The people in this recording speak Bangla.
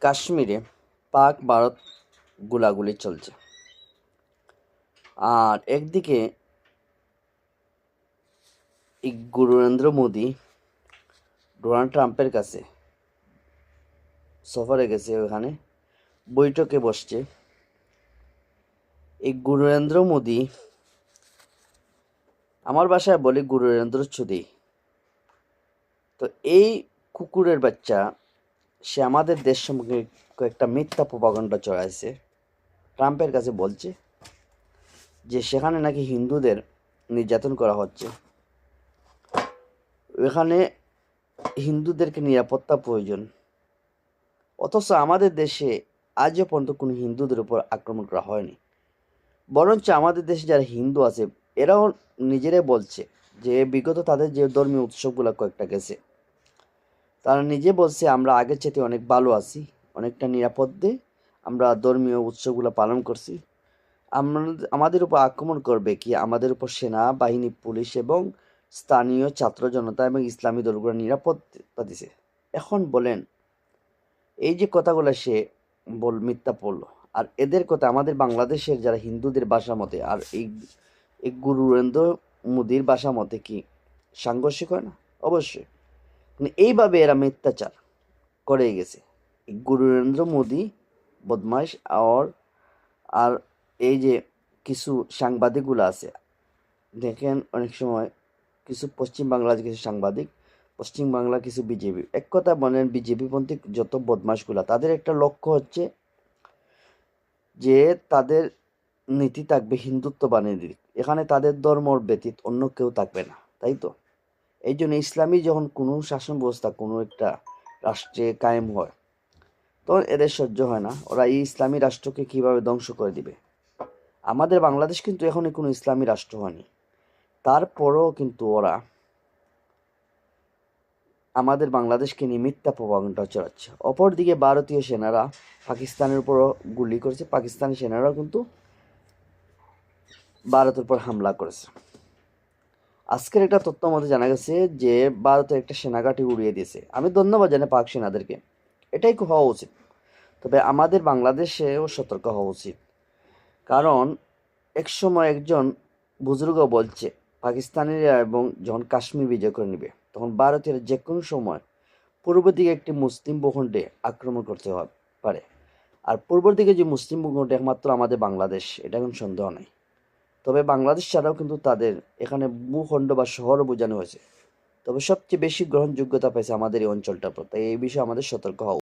কাশ্মীরে পাক ভারত গোলাগুলি চলছে, আর একদিকে এই নরেন্দ্র মোদী ডোনাল্ড ট্রাম্পের কাছে সফরে গেছে, ওখানে বৈঠকে বসছে। এই নরেন্দ্র মোদী, আমার ভাষায় বলি নরেন্দ্র চুদি। তো এই কুকুরের বাচ্চা, সে আমাদের দেশ সম্পর্কে কয়েকটা মিথ্যা প্রপাগান্ডা চড়াইছে। ট্রাম্পের কাছে বলছে যে সেখানে নাকি হিন্দুদের নির্যাতন করা হচ্ছে, এখানে হিন্দুদেরকে নিরাপত্তা প্রয়োজন। অথচ আমাদের দেশে আজও পর্যন্ত কোনো হিন্দুদের উপর আক্রমণ করা হয়নি। বরঞ্চ আমাদের দেশে যারা হিন্দু আছে, এরাও নিজেরাই বলছে যে বিগত তাদের যে ধর্মীয় উৎসবগুলো কয়েকটা গেছে, তারা নিজে বলছে আমরা আগের চাইতে অনেক ভালো আছি, অনেকটা নিরাপদে আমরা ধর্মীয় উৎসবগুলো পালন করছি। আমাদের উপর আক্রমণ করবে কি? আমাদের উপর সেনা বাহিনী, পুলিশ এবং স্থানীয় ছাত্র জনতা এবং ইসলামী দলগুলো নিরাপত্তা দিছে। এখন বলেন, এই যে কথাগুলো সে মিথ্যা পড়লো, আর এদের কথা আমাদের বাংলাদেশের যারা হিন্দুদের ভাষা মতে আর এই গুরু নরেন্দ্র মোদীর ভাষা মতে কি সাংঘর্ষিক হয় না? অবশ্যই। এইভাবে এরা মিথ্যাচার করে গেছে। গুরু নরেন্দ্র মোদী বদমাইশ। আর এই যে কিছু সাংবাদিকগুলো আছে, দেখেন অনেক সময় কিছু পশ্চিম বাংলার কিছু সাংবাদিক, পশ্চিম বাংলা কিছু বিজেপি, এক কথা বলেন বিজেপিপন্থী যত বদমাশগুলা, তাদের একটা লক্ষ্য হচ্ছে যে তাদের নীতি থাকবে হিন্দুত্ব বানিয়ে দিক, এখানে তাদের ধর্মর ব্যতীত অন্য কেউ থাকবে না, তাই তো? এই জন্য ইসলামী যখন কোনো শাসন ব্যবস্থা কোনো একটা রাষ্ট্রে কায়েম হয়, তখন এদের সহ্য হয় না। ওরা এই ইসলামী রাষ্ট্রকে কিভাবে ধ্বংস করে দিবে। আমাদের বাংলাদেশ কিন্তু এখনই কোনো ইসলামী রাষ্ট্র হয়নি, তারপরেও কিন্তু ওরা আমাদের বাংলাদেশকে নিয়ে মিথ্যা প্রপাগান্ডা চালাচ্ছে। অপরদিকে ভারতীয় সেনারা পাকিস্তানের উপরও গুলি করেছে, পাকিস্তানি সেনারাও কিন্তু ভারতের উপর হামলা করেছে। আজকের একটা তথ্য মধ্যে জানা গেছে যে ভারতের একটা সেনাঘাঁটি উড়িয়ে দিয়েছে। আমি ধন্যবাদ জানাই পাক সেনাদেরকে, এটাই হওয়া উচিত। তবে আমাদের বাংলাদেশেও সতর্ক হওয়া উচিত, কারণ একসময় একজন বুজুর্গ বলছে পাকিস্তানিরা এবং যখন কাশ্মীর বিজয় করে নেবে, তখন ভারতীয়রা যে কোনো সময় পূর্ব দিকে একটি মুসলিম ভূখণ্ডে আক্রমণ করতে পারে। আর পূর্ব দিকে যে মুসলিম ভূখণ্ড একমাত্র আমাদের বাংলাদেশ, এটা কোনো সন্দেহ নেই। তবে বাংলাদেশ ছাড়াও কিন্তু তাদের এখানে ভূখণ্ড বা শহরও বোঝানো হয়েছে। তবে সবচেয়ে বেশি গ্রহণযোগ্যতা পেয়েছে আমাদের এই অঞ্চলটার পর, তাই এই বিষয়ে আমাদের সতর্ক হওয়া।